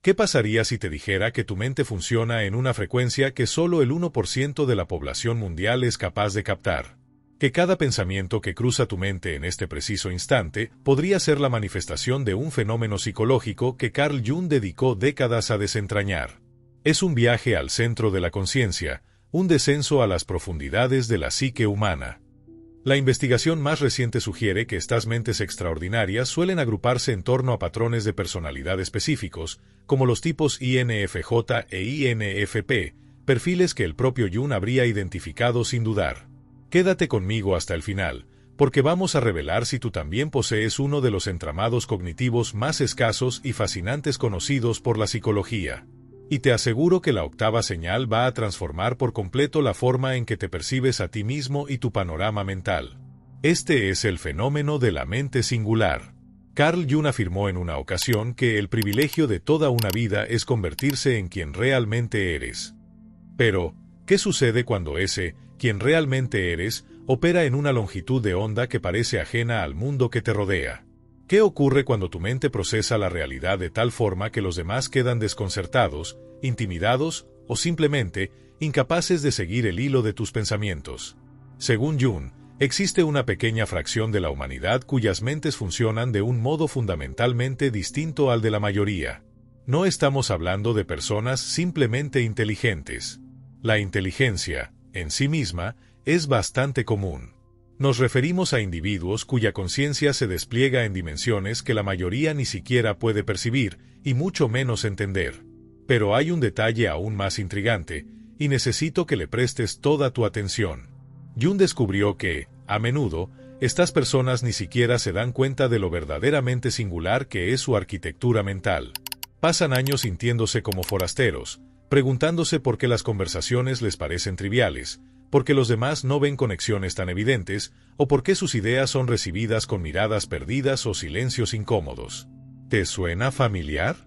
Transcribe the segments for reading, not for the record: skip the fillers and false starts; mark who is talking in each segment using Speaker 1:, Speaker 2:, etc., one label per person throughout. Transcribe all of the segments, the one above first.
Speaker 1: ¿Qué pasaría si te dijera que tu mente funciona en una frecuencia que solo el 1% de la población mundial es capaz de captar? Que cada pensamiento que cruza tu mente en este preciso instante podría ser la manifestación de un fenómeno psicológico que Carl Jung dedicó décadas a desentrañar. Es un viaje al centro de la conciencia, un descenso a las profundidades de la psique humana. La investigación más reciente sugiere que estas mentes extraordinarias suelen agruparse en torno a patrones de personalidad específicos, como los tipos INFJ e INFP, perfiles que el propio Jung habría identificado sin dudar. Quédate conmigo hasta el final, porque vamos a revelar si tú también posees uno de los entramados cognitivos más escasos y fascinantes conocidos por la psicología. Y te aseguro que la octava señal va a transformar por completo la forma en que te percibes a ti mismo y tu panorama mental. Este es el fenómeno de la mente singular. Carl Jung afirmó en una ocasión que el privilegio de toda una vida es convertirse en quien realmente eres. Pero, ¿qué sucede cuando quien realmente eres, opera en una longitud de onda que parece ajena al mundo que te rodea? ¿Qué ocurre cuando tu mente procesa la realidad de tal forma que los demás quedan desconcertados, intimidados o simplemente incapaces de seguir el hilo de tus pensamientos? Según Jung, existe una pequeña fracción de la humanidad cuyas mentes funcionan de un modo fundamentalmente distinto al de la mayoría. No estamos hablando de personas simplemente inteligentes. La inteligencia, en sí misma, es bastante común. Nos referimos a individuos cuya conciencia se despliega en dimensiones que la mayoría ni siquiera puede percibir, y mucho menos entender. Pero hay un detalle aún más intrigante, y necesito que le prestes toda tu atención. Jung descubrió que, a menudo, estas personas ni siquiera se dan cuenta de lo verdaderamente singular que es su arquitectura mental. Pasan años sintiéndose como forasteros, preguntándose por qué las conversaciones les parecen triviales, por qué los demás no ven conexiones tan evidentes, o por qué sus ideas son recibidas con miradas perdidas o silencios incómodos. ¿Te suena familiar?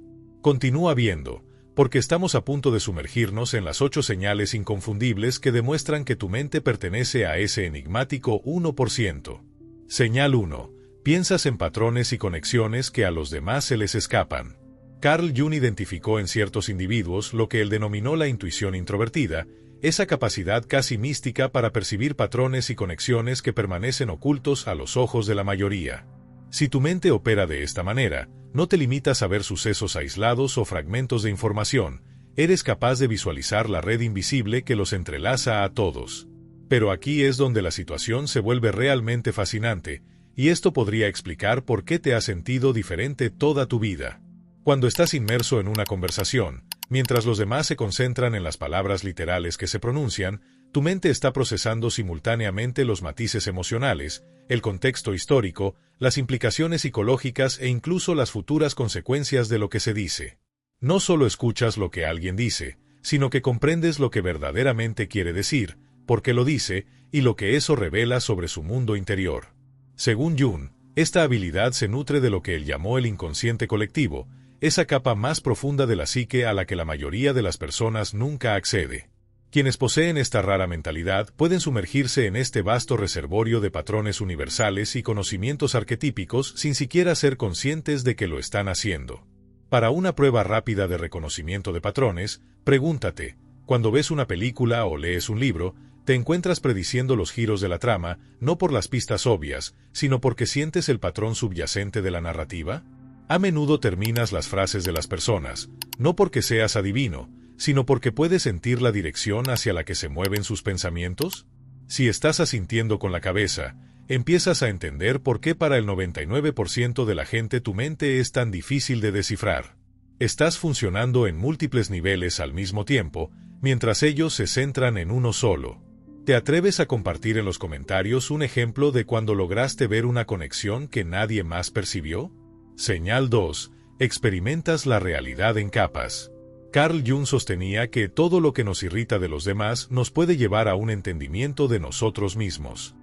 Speaker 1: Continúa viendo, porque estamos a punto de sumergirnos en las 8 señales inconfundibles que demuestran que tu mente pertenece a ese enigmático 1%. Señal 1. Piensas en patrones y conexiones que a los demás se les escapan. Carl Jung identificó en ciertos individuos lo que él denominó la intuición introvertida, esa capacidad casi mística para percibir patrones y conexiones que permanecen ocultos a los ojos de la mayoría. Si tu mente opera de esta manera, no te limitas a ver sucesos aislados o fragmentos de información, eres capaz de visualizar la red invisible que los entrelaza a todos. Pero aquí es donde la situación se vuelve realmente fascinante, y esto podría explicar por qué te has sentido diferente toda tu vida. Cuando estás inmerso en una conversación, mientras los demás se concentran en las palabras literales que se pronuncian, tu mente está procesando simultáneamente los matices emocionales, el contexto histórico, las implicaciones psicológicas e incluso las futuras consecuencias de lo que se dice. No solo escuchas lo que alguien dice, sino que comprendes lo que verdaderamente quiere decir, por qué lo dice y lo que eso revela sobre su mundo interior. Según Jung, esta habilidad se nutre de lo que él llamó el inconsciente colectivo, esa capa más profunda de la psique a la que la mayoría de las personas nunca accede. Quienes poseen esta rara mentalidad pueden sumergirse en este vasto reservorio de patrones universales y conocimientos arquetípicos sin siquiera ser conscientes de que lo están haciendo. Para una prueba rápida de reconocimiento de patrones, pregúntate, cuando ves una película o lees un libro, ¿te encuentras prediciendo los giros de la trama, no por las pistas obvias, sino porque sientes el patrón subyacente de la narrativa? A menudo terminas las frases de las personas, no porque seas adivino, sino porque puedes sentir la dirección hacia la que se mueven sus pensamientos. Si estás asintiendo con la cabeza, empiezas a entender por qué para el 99% de la gente tu mente es tan difícil de descifrar. Estás funcionando en múltiples niveles al mismo tiempo, mientras ellos se centran en uno solo. ¿Te atreves a compartir en los comentarios un ejemplo de cuando lograste ver una conexión que nadie más percibió? Señal 2. Experimentas la realidad en capas. Carl Jung sostenía que todo lo que nos irrita de los demás nos puede llevar a un entendimiento de nosotros mismos.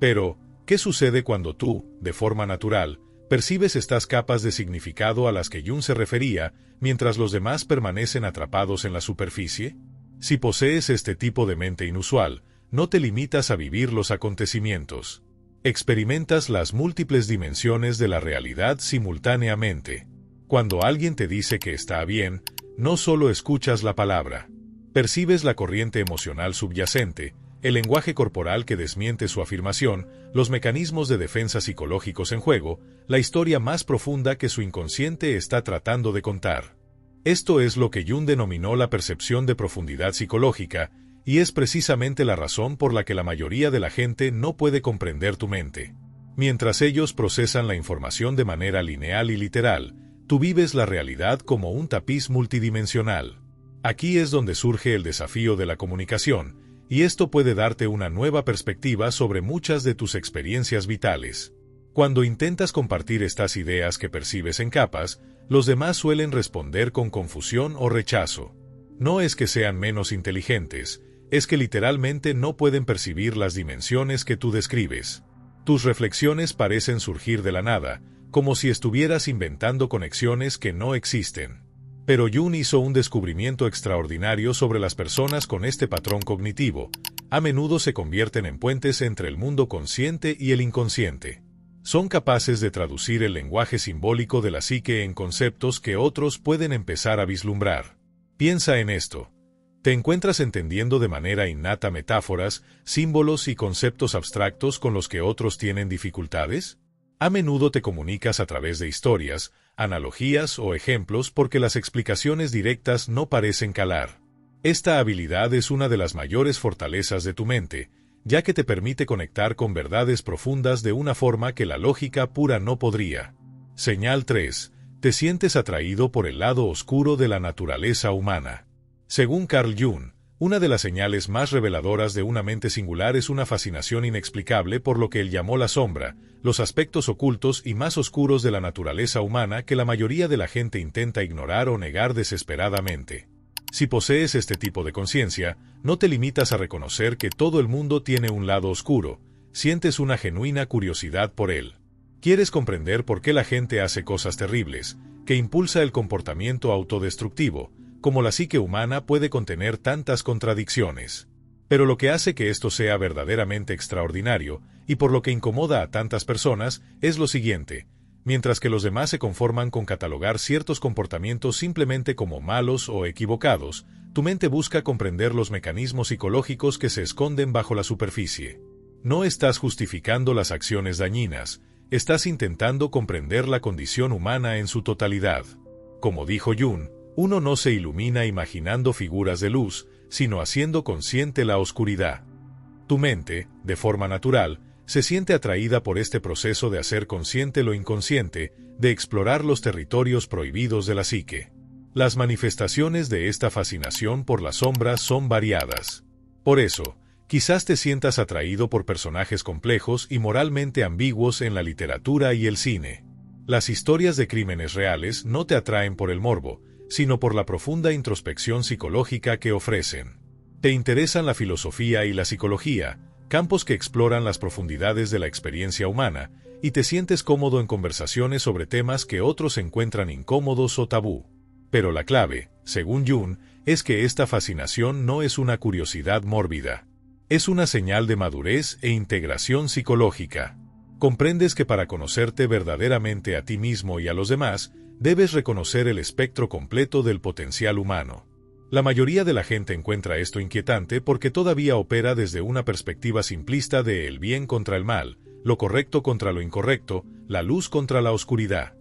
Speaker 1: Pero, ¿qué sucede cuando tú, de forma natural, percibes estas capas de significado a las que Jung se refería, mientras los demás permanecen atrapados en la superficie? Si posees este tipo de mente inusual, no te limitas a vivir los acontecimientos. Experimentas las múltiples dimensiones de la realidad simultáneamente. Cuando alguien te dice que está bien, no solo escuchas la palabra. Percibes la corriente emocional subyacente, el lenguaje corporal que desmiente su afirmación, los mecanismos de defensa psicológicos en juego, la historia más profunda que su inconsciente está tratando de contar. Esto es lo que Jung denominó la percepción de profundidad psicológica, y es precisamente la razón por la que la mayoría de la gente no puede comprender tu mente. Mientras ellos procesan la información de manera lineal y literal, tú vives la realidad como un tapiz multidimensional. Aquí es donde surge el desafío de la comunicación, y esto puede darte una nueva perspectiva sobre muchas de tus experiencias vitales. Cuando intentas compartir estas ideas que percibes en capas, los demás suelen responder con confusión o rechazo. No es que sean menos inteligentes, es que literalmente no pueden percibir las dimensiones que tú describes. Tus reflexiones parecen surgir de la nada, como si estuvieras inventando conexiones que no existen. Pero Jung hizo un descubrimiento extraordinario sobre las personas con este patrón cognitivo. A menudo se convierten en puentes entre el mundo consciente y el inconsciente. Son capaces de traducir el lenguaje simbólico de la psique en conceptos que otros pueden empezar a vislumbrar. Piensa en esto. ¿Te encuentras entendiendo de manera innata metáforas, símbolos y conceptos abstractos con los que otros tienen dificultades? A menudo te comunicas a través de historias, analogías o ejemplos porque las explicaciones directas no parecen calar. Esta habilidad es una de las mayores fortalezas de tu mente, ya que te permite conectar con verdades profundas de una forma que la lógica pura no podría. Señal 3. Te sientes atraído por el lado oscuro de la naturaleza humana. Según Carl Jung, una de las señales más reveladoras de una mente singular es una fascinación inexplicable por lo que él llamó la sombra, los aspectos ocultos y más oscuros de la naturaleza humana que la mayoría de la gente intenta ignorar o negar desesperadamente. Si posees este tipo de conciencia, no te limitas a reconocer que todo el mundo tiene un lado oscuro, sientes una genuina curiosidad por él. Quieres comprender por qué la gente hace cosas terribles, que impulsa el comportamiento autodestructivo, como la psique humana puede contener tantas contradicciones. Pero lo que hace que esto sea verdaderamente extraordinario, y por lo que incomoda a tantas personas, es lo siguiente. Mientras que los demás se conforman con catalogar ciertos comportamientos simplemente como malos o equivocados, tu mente busca comprender los mecanismos psicológicos que se esconden bajo la superficie. No estás justificando las acciones dañinas, estás intentando comprender la condición humana en su totalidad. Como dijo Jung, uno no se ilumina imaginando figuras de luz, sino haciendo consciente la oscuridad. Tu mente, de forma natural, se siente atraída por este proceso de hacer consciente lo inconsciente, de explorar los territorios prohibidos de la psique. Las manifestaciones de esta fascinación por las sombras son variadas. Por eso, quizás te sientas atraído por personajes complejos y moralmente ambiguos en la literatura y el cine. Las historias de crímenes reales no te atraen por el morbo, sino por la profunda introspección psicológica que ofrecen. Te interesan la filosofía y la psicología, campos que exploran las profundidades de la experiencia humana, y te sientes cómodo en conversaciones sobre temas que otros encuentran incómodos o tabú. Pero la clave, según Jung, es que esta fascinación no es una curiosidad mórbida. Es una señal de madurez e integración psicológica. Comprendes que para conocerte verdaderamente a ti mismo y a los demás, debes reconocer el espectro completo del potencial humano. La mayoría de la gente encuentra esto inquietante porque todavía opera desde una perspectiva simplista de el bien contra el mal, lo correcto contra lo incorrecto, la luz contra la oscuridad.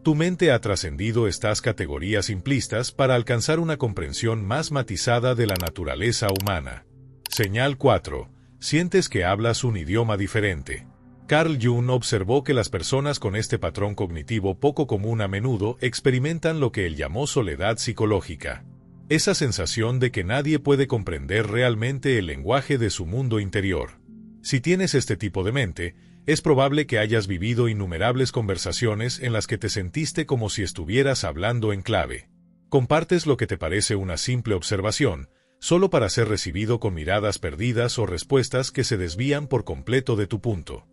Speaker 1: Tu mente ha trascendido estas categorías simplistas para alcanzar una comprensión más matizada de la naturaleza humana. Señal 4. Sientes que hablas un idioma diferente. Carl Jung observó que las personas con este patrón cognitivo poco común a menudo experimentan lo que él llamó soledad psicológica. Esa sensación de que nadie puede comprender realmente el lenguaje de su mundo interior. Si tienes este tipo de mente, es probable que hayas vivido innumerables conversaciones en las que te sentiste como si estuvieras hablando en clave. Compartes lo que te parece una simple observación, solo para ser recibido con miradas perdidas o respuestas que se desvían por completo de tu punto.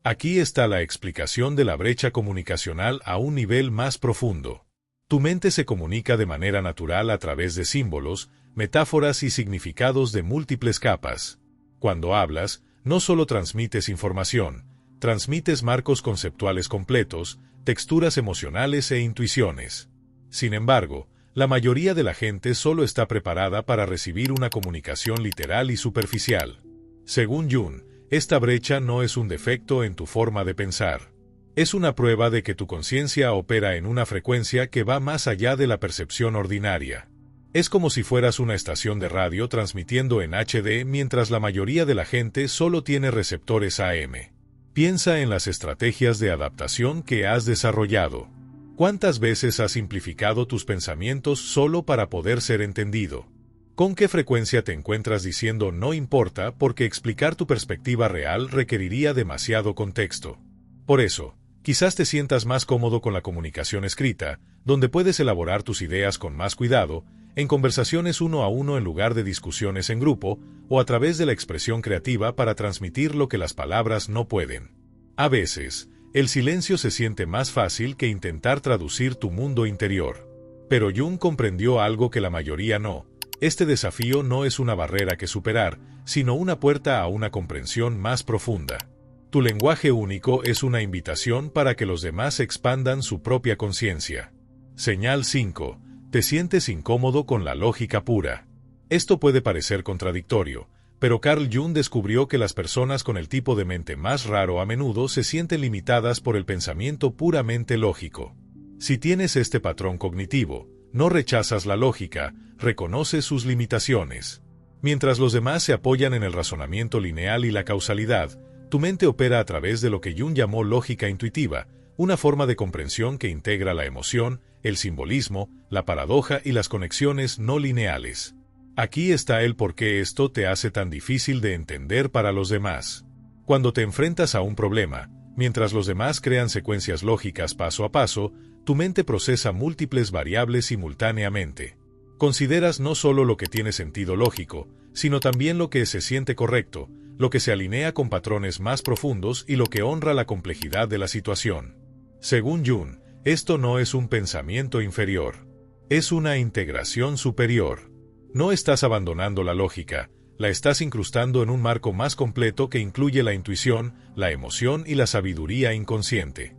Speaker 1: Aquí está la explicación de la brecha comunicacional a un nivel más profundo. Tu mente se comunica de manera natural a través de símbolos, metáforas y significados de múltiples capas. Cuando hablas, no solo transmites información, transmites marcos conceptuales completos, texturas emocionales e intuiciones. Sin embargo, la mayoría de la gente solo está preparada para recibir una comunicación literal y superficial. Según Jung, esta brecha no es un defecto en tu forma de pensar. Es una prueba de que tu conciencia opera en una frecuencia que va más allá de la percepción ordinaria. Es como si fueras una estación de radio transmitiendo en HD mientras la mayoría de la gente solo tiene receptores AM. Piensa en las estrategias de adaptación que has desarrollado. ¿Cuántas veces has simplificado tus pensamientos solo para poder ser entendido? ¿Con qué frecuencia te encuentras diciendo no importa porque explicar tu perspectiva real requeriría demasiado contexto? Por eso, quizás te sientas más cómodo con la comunicación escrita, donde puedes elaborar tus ideas con más cuidado, en conversaciones uno a uno en lugar de discusiones en grupo, o a través de la expresión creativa para transmitir lo que las palabras no pueden. A veces, el silencio se siente más fácil que intentar traducir tu mundo interior. Pero Jung comprendió algo que la mayoría no. Este desafío no es una barrera que superar, sino una puerta a una comprensión más profunda. Tu lenguaje único es una invitación para que los demás expandan su propia conciencia. Señal 5. Te sientes incómodo con la lógica pura. Esto puede parecer contradictorio, pero Carl Jung descubrió que las personas con el tipo de mente más raro a menudo se sienten limitadas por el pensamiento puramente lógico. Si tienes este patrón cognitivo, no rechazas la lógica, reconoces sus limitaciones. Mientras los demás se apoyan en el razonamiento lineal y la causalidad, tu mente opera a través de lo que Jung llamó lógica intuitiva, una forma de comprensión que integra la emoción, el simbolismo, la paradoja y las conexiones no lineales. Aquí está el por qué esto te hace tan difícil de entender para los demás. Cuando te enfrentas a un problema, mientras los demás crean secuencias lógicas paso a paso, tu mente procesa múltiples variables simultáneamente. Consideras no solo lo que tiene sentido lógico, sino también lo que se siente correcto, lo que se alinea con patrones más profundos y lo que honra la complejidad de la situación. Según Jung, esto no es un pensamiento inferior. Es una integración superior. No estás abandonando la lógica, la estás incrustando en un marco más completo que incluye la intuición, la emoción y la sabiduría inconsciente.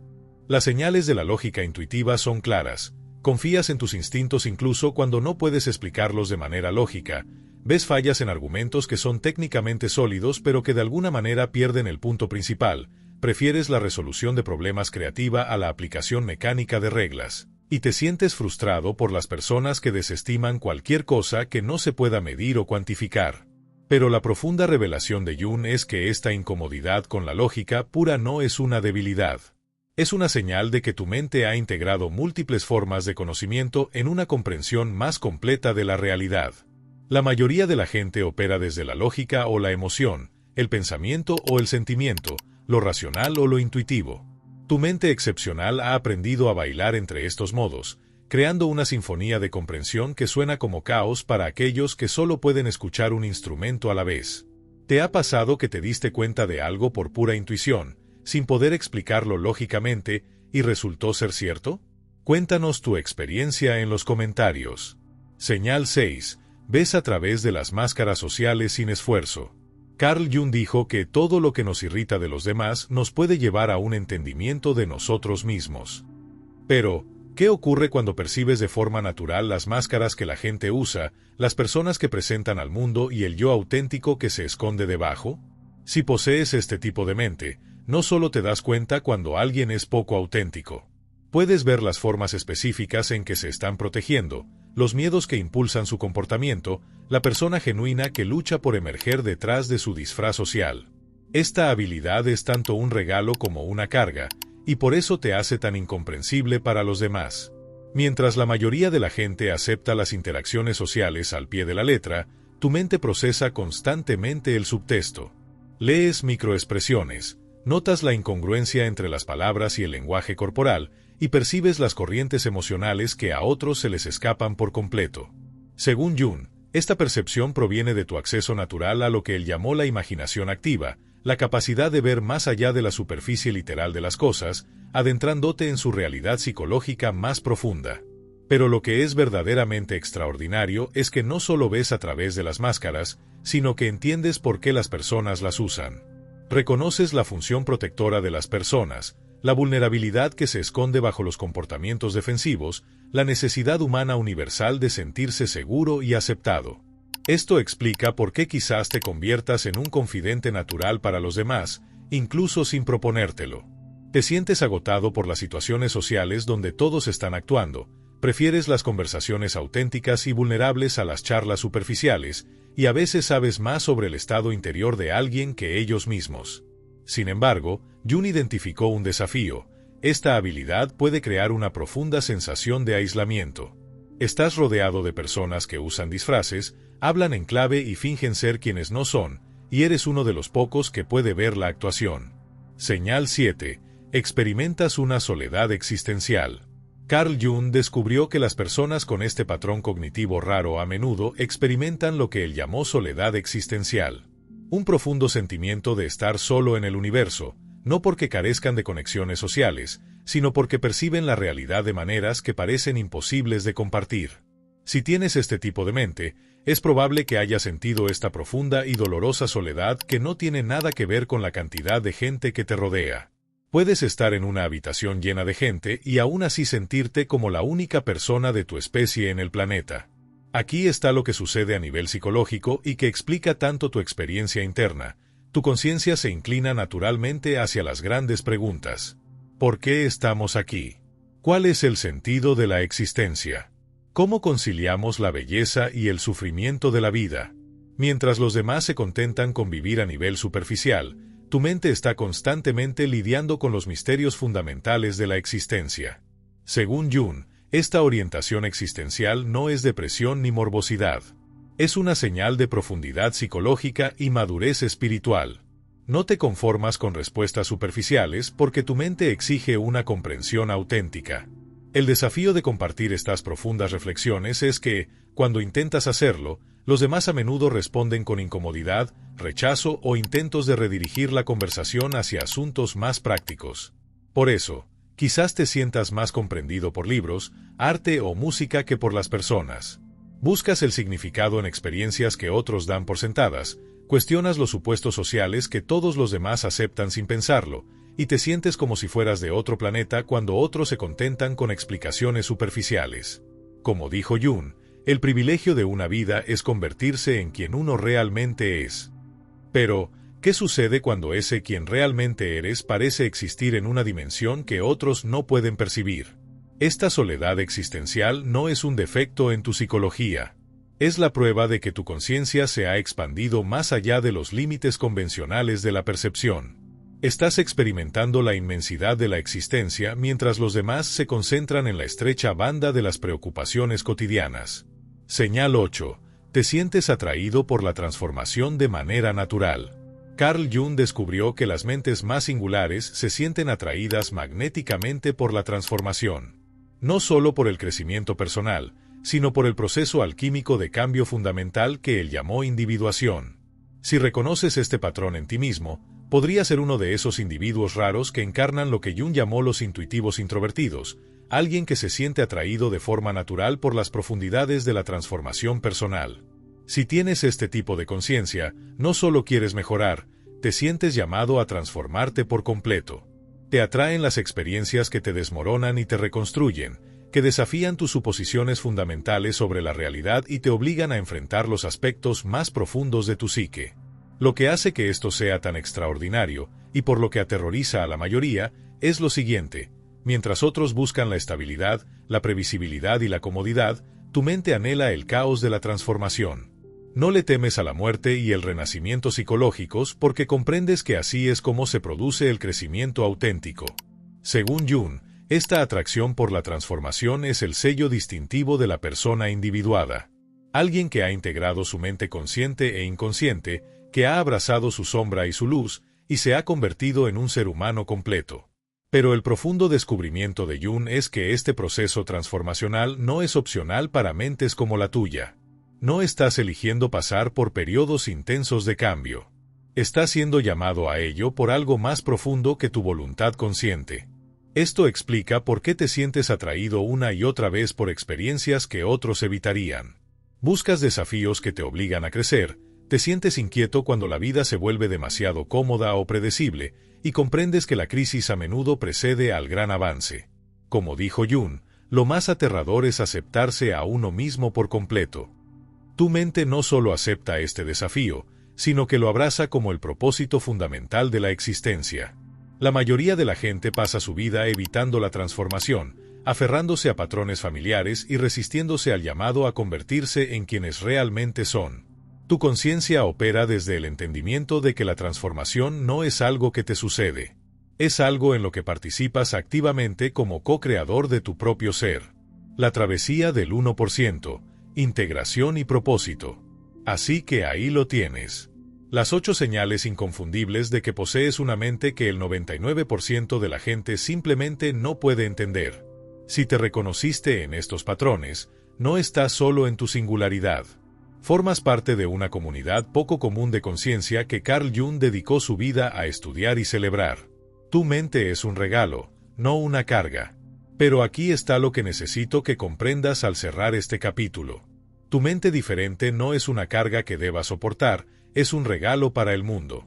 Speaker 1: Las señales de la lógica intuitiva son claras. Confías en tus instintos incluso cuando no puedes explicarlos de manera lógica. Ves fallas en argumentos que son técnicamente sólidos pero que de alguna manera pierden el punto principal. Prefieres la resolución de problemas creativa a la aplicación mecánica de reglas. Y te sientes frustrado por las personas que desestiman cualquier cosa que no se pueda medir o cuantificar. Pero la profunda revelación de Jung es que esta incomodidad con la lógica pura no es una debilidad. Es una señal de que tu mente ha integrado múltiples formas de conocimiento en una comprensión más completa de la realidad. La mayoría de la gente opera desde la lógica o la emoción, el pensamiento o el sentimiento, lo racional o lo intuitivo. Tu mente excepcional ha aprendido a bailar entre estos modos, creando una sinfonía de comprensión que suena como caos para aquellos que solo pueden escuchar un instrumento a la vez. ¿Te ha pasado que te diste cuenta de algo por pura intuición, sin poder explicarlo lógicamente, y resultó ser cierto? Cuéntanos tu experiencia en los comentarios. Señal 6. Ves a través de las máscaras sociales sin esfuerzo. Carl Jung dijo que todo lo que nos irrita de los demás nos puede llevar a un entendimiento de nosotros mismos. Pero, ¿qué ocurre cuando percibes de forma natural las máscaras que la gente usa, las personas que presentan al mundo y el yo auténtico que se esconde debajo? Si posees este tipo de mente, no solo te das cuenta cuando alguien es poco auténtico. Puedes ver las formas específicas en que se están protegiendo, los miedos que impulsan su comportamiento, la persona genuina que lucha por emerger detrás de su disfraz social. Esta habilidad es tanto un regalo como una carga, y por eso te hace tan incomprensible para los demás. Mientras la mayoría de la gente acepta las interacciones sociales al pie de la letra, tu mente procesa constantemente el subtexto. Lees microexpresiones, notas la incongruencia entre las palabras y el lenguaje corporal, y percibes las corrientes emocionales que a otros se les escapan por completo. Según Jung, esta percepción proviene de tu acceso natural a lo que él llamó la imaginación activa, la capacidad de ver más allá de la superficie literal de las cosas, adentrándote en su realidad psicológica más profunda. Pero lo que es verdaderamente extraordinario es que no solo ves a través de las máscaras, sino que entiendes por qué las personas las usan. Reconoces la función protectora de las personas, la vulnerabilidad que se esconde bajo los comportamientos defensivos, la necesidad humana universal de sentirse seguro y aceptado. Esto explica por qué quizás te conviertas en un confidente natural para los demás, incluso sin proponértelo. Te sientes agotado por las situaciones sociales donde todos están actuando, prefieres las conversaciones auténticas y vulnerables a las charlas superficiales, y a veces sabes más sobre el estado interior de alguien que ellos mismos. Sin embargo, Jung identificó un desafío. Esta habilidad puede crear una profunda sensación de aislamiento. Estás rodeado de personas que usan disfraces, hablan en clave y fingen ser quienes no son, y eres uno de los pocos que puede ver la actuación. Señal 7. Experimentas una soledad existencial. Carl Jung descubrió que las personas con este patrón cognitivo raro a menudo experimentan lo que él llamó soledad existencial. Un profundo sentimiento de estar solo en el universo, no porque carezcan de conexiones sociales, sino porque perciben la realidad de maneras que parecen imposibles de compartir. Si tienes este tipo de mente, es probable que hayas sentido esta profunda y dolorosa soledad que no tiene nada que ver con la cantidad de gente que te rodea. Puedes estar en una habitación llena de gente y aún así sentirte como la única persona de tu especie en el planeta. Aquí está lo que sucede a nivel psicológico y que explica tanto tu experiencia interna. Tu conciencia se inclina naturalmente hacia las grandes preguntas. ¿Por qué estamos aquí? ¿Cuál es el sentido de la existencia? ¿Cómo conciliamos la belleza y el sufrimiento de la vida? Mientras los demás se contentan con vivir a nivel superficial, tu mente está constantemente lidiando con los misterios fundamentales de la existencia. Según Jung, esta orientación existencial no es depresión ni morbosidad. Es una señal de profundidad psicológica y madurez espiritual. No te conformas con respuestas superficiales porque tu mente exige una comprensión auténtica. El desafío de compartir estas profundas reflexiones es que, cuando intentas hacerlo, los demás a menudo responden con incomodidad, rechazo o intentos de redirigir la conversación hacia asuntos más prácticos. Por eso, quizás te sientas más comprendido por libros, arte o música que por las personas. Buscas el significado en experiencias que otros dan por sentadas, cuestionas los supuestos sociales que todos los demás aceptan sin pensarlo, y te sientes como si fueras de otro planeta cuando otros se contentan con explicaciones superficiales. Como dijo Jung, el privilegio de una vida es convertirse en quien uno realmente es. Pero, ¿qué sucede cuando ese quien realmente eres parece existir en una dimensión que otros no pueden percibir? Esta soledad existencial no es un defecto en tu psicología. Es la prueba de que tu conciencia se ha expandido más allá de los límites convencionales de la percepción. Estás experimentando la inmensidad de la existencia mientras los demás se concentran en la estrecha banda de las preocupaciones cotidianas. Señal 8. Te sientes atraído por la transformación de manera natural. Carl Jung descubrió que las mentes más singulares se sienten atraídas magnéticamente por la transformación. No solo por el crecimiento personal, sino por el proceso alquímico de cambio fundamental que él llamó individuación. Si reconoces este patrón en ti mismo, podría ser uno de esos individuos raros que encarnan lo que Jung llamó los intuitivos introvertidos, alguien que se siente atraído de forma natural por las profundidades de la transformación personal. Si tienes este tipo de conciencia, no solo quieres mejorar, te sientes llamado a transformarte por completo. Te atraen las experiencias que te desmoronan y te reconstruyen, que desafían tus suposiciones fundamentales sobre la realidad y te obligan a enfrentar los aspectos más profundos de tu psique. Lo que hace que esto sea tan extraordinario, y por lo que aterroriza a la mayoría, es lo siguiente: mientras otros buscan la estabilidad, la previsibilidad y la comodidad, tu mente anhela el caos de la transformación. No le temes a la muerte y el renacimiento psicológicos porque comprendes que así es como se produce el crecimiento auténtico. Según Jung, esta atracción por la transformación es el sello distintivo de la persona individuada. Alguien que ha integrado su mente consciente e inconsciente, que ha abrazado su sombra y su luz, y se ha convertido en un ser humano completo. Pero el profundo descubrimiento de Jung es que este proceso transformacional no es opcional para mentes como la tuya. No estás eligiendo pasar por periodos intensos de cambio. Estás siendo llamado a ello por algo más profundo que tu voluntad consciente. Esto explica por qué te sientes atraído una y otra vez por experiencias que otros evitarían. Buscas desafíos que te obligan a crecer, Te sientes inquieto cuando la vida se vuelve demasiado cómoda o predecible, y comprendes que la crisis a menudo precede al gran avance. Como dijo Jung, lo más aterrador es aceptarse a uno mismo por completo. Tu mente no solo acepta este desafío, sino que lo abraza como el propósito fundamental de la existencia. La mayoría de la gente pasa su vida evitando la transformación, aferrándose a patrones familiares y resistiéndose al llamado a convertirse en quienes realmente son. Tu conciencia opera desde el entendimiento de que la transformación no es algo que te sucede. Es algo en lo que participas activamente como co-creador de tu propio ser. La travesía del 1%, integración y propósito. Así que ahí lo tienes. Las 8 señales inconfundibles de que posees una mente que el 99% de la gente simplemente no puede entender. Si te reconociste en estos patrones, no estás solo en tu singularidad. Formas parte de una comunidad poco común de conciencia que Carl Jung dedicó su vida a estudiar y celebrar. Tu mente es un regalo, no una carga. Pero aquí está lo que necesito que comprendas al cerrar este capítulo. Tu mente diferente no es una carga que debas soportar, es un regalo para el mundo.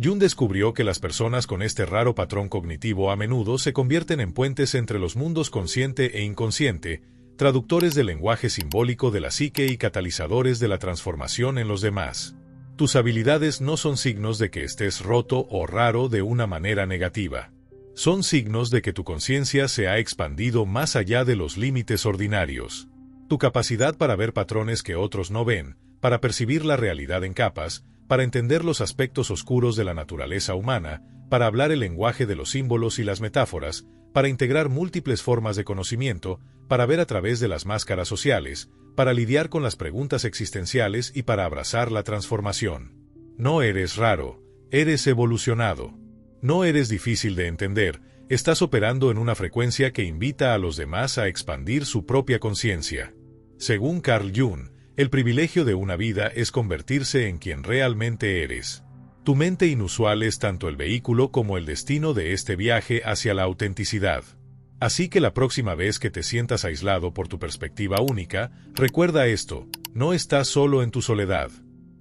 Speaker 1: Jung descubrió que las personas con este raro patrón cognitivo a menudo se convierten en puentes entre los mundos consciente e inconsciente, traductores del lenguaje simbólico de la psique y catalizadores de la transformación en los demás. Tus habilidades no son signos de que estés roto o raro de una manera negativa. Son signos de que tu conciencia se ha expandido más allá de los límites ordinarios. Tu capacidad para ver patrones que otros no ven, para percibir la realidad en capas, para entender los aspectos oscuros de la naturaleza humana, para hablar el lenguaje de los símbolos y las metáforas, para integrar múltiples formas de conocimiento, para ver a través de las máscaras sociales, para lidiar con las preguntas existenciales y para abrazar la transformación. No eres raro, eres evolucionado. No eres difícil de entender, estás operando en una frecuencia que invita a los demás a expandir su propia conciencia. Según Carl Jung, el privilegio de una vida es convertirse en quien realmente eres. Tu mente inusual es tanto el vehículo como el destino de este viaje hacia la autenticidad. Así que la próxima vez que te sientas aislado por tu perspectiva única, recuerda esto, no estás solo en tu soledad.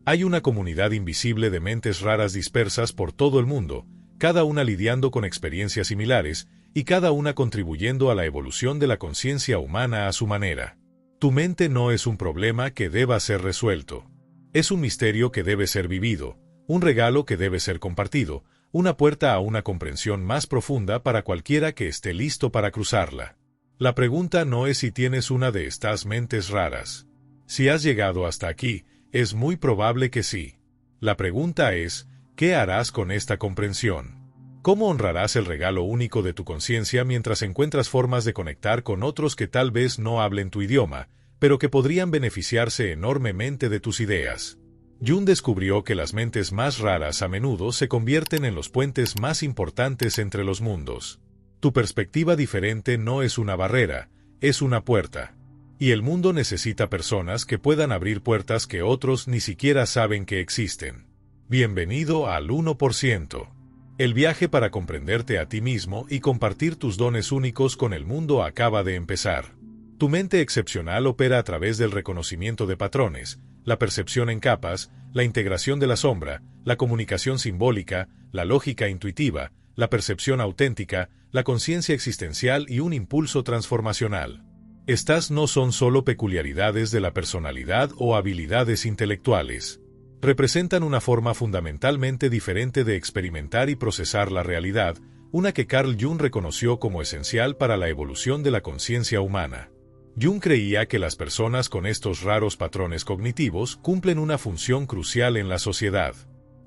Speaker 1: Hay una comunidad invisible de mentes raras dispersas por todo el mundo, cada una lidiando con experiencias similares, y cada una contribuyendo a la evolución de la conciencia humana a su manera. Tu mente no es un problema que deba ser resuelto. Es un misterio que debe ser vivido, un regalo que debe ser compartido, una puerta a una comprensión más profunda para cualquiera que esté listo para cruzarla. La pregunta no es si tienes una de estas mentes raras. Si has llegado hasta aquí, es muy probable que sí. La pregunta es, ¿qué harás con esta comprensión? ¿Cómo honrarás el regalo único de tu conciencia mientras encuentras formas de conectar con otros que tal vez no hablen tu idioma, pero que podrían beneficiarse enormemente de tus ideas? Jung descubrió que las mentes más raras a menudo se convierten en los puentes más importantes entre los mundos. Tu perspectiva diferente no es una barrera, es una puerta. Y el mundo necesita personas que puedan abrir puertas que otros ni siquiera saben que existen. Bienvenido al 1%. El viaje para comprenderte a ti mismo y compartir tus dones únicos con el mundo acaba de empezar. Tu mente excepcional opera a través del reconocimiento de patrones, la percepción en capas, la integración de la sombra, la comunicación simbólica, la lógica intuitiva, la percepción auténtica, la conciencia existencial y un impulso transformacional. Estas no son solo peculiaridades de la personalidad o habilidades intelectuales. Representan una forma fundamentalmente diferente de experimentar y procesar la realidad, una que Carl Jung reconoció como esencial para la evolución de la conciencia humana. Jung creía que las personas con estos raros patrones cognitivos cumplen una función crucial en la sociedad.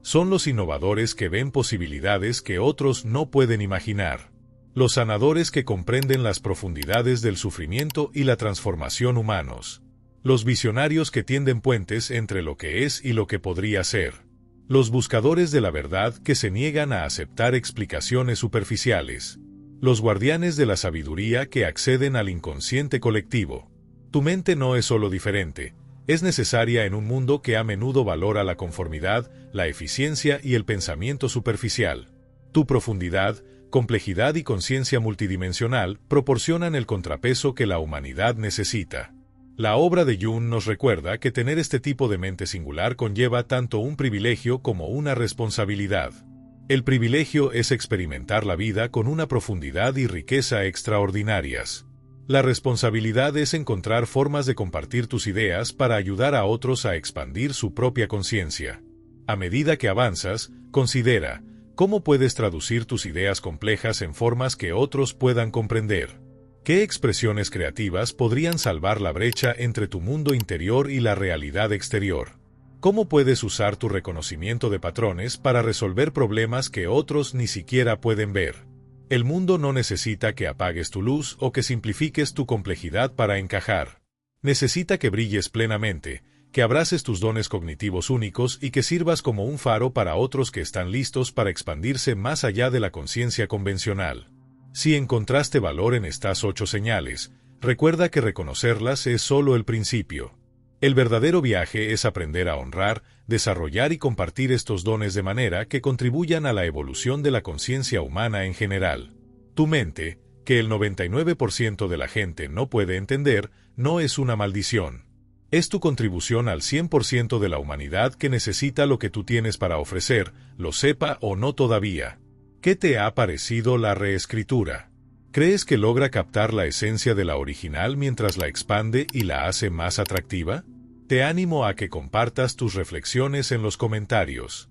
Speaker 1: Son los innovadores que ven posibilidades que otros no pueden imaginar. Los sanadores que comprenden las profundidades del sufrimiento y la transformación humanos. Los visionarios que tienden puentes entre lo que es y lo que podría ser. Los buscadores de la verdad que se niegan a aceptar explicaciones superficiales. Los guardianes de la sabiduría que acceden al inconsciente colectivo. Tu mente no es solo diferente, es necesaria en un mundo que a menudo valora la conformidad, la eficiencia y el pensamiento superficial. Tu profundidad, complejidad y conciencia multidimensional proporcionan el contrapeso que la humanidad necesita. La obra de Jung nos recuerda que tener este tipo de mente singular conlleva tanto un privilegio como una responsabilidad. El privilegio es experimentar la vida con una profundidad y riqueza extraordinarias. La responsabilidad es encontrar formas de compartir tus ideas para ayudar a otros a expandir su propia conciencia. A medida que avanzas, considera cómo puedes traducir tus ideas complejas en formas que otros puedan comprender. ¿Qué expresiones creativas podrían salvar la brecha entre tu mundo interior y la realidad exterior? ¿Cómo puedes usar tu reconocimiento de patrones para resolver problemas que otros ni siquiera pueden ver? El mundo no necesita que apagues tu luz o que simplifiques tu complejidad para encajar. Necesita que brilles plenamente, que abraces tus dones cognitivos únicos y que sirvas como un faro para otros que están listos para expandirse más allá de la conciencia convencional. Si encontraste valor en estas 8 señales, recuerda que reconocerlas es solo el principio. El verdadero viaje es aprender a honrar, desarrollar y compartir estos dones de manera que contribuyan a la evolución de la conciencia humana en general. Tu mente, que el 99% de la gente no puede entender, no es una maldición. Es tu contribución al 100% de la humanidad que necesita lo que tú tienes para ofrecer, lo sepa o no todavía. ¿Qué te ha parecido la reescritura? ¿Crees que logra captar la esencia de la original mientras la expande y la hace más atractiva? Te animo a que compartas tus reflexiones en los comentarios.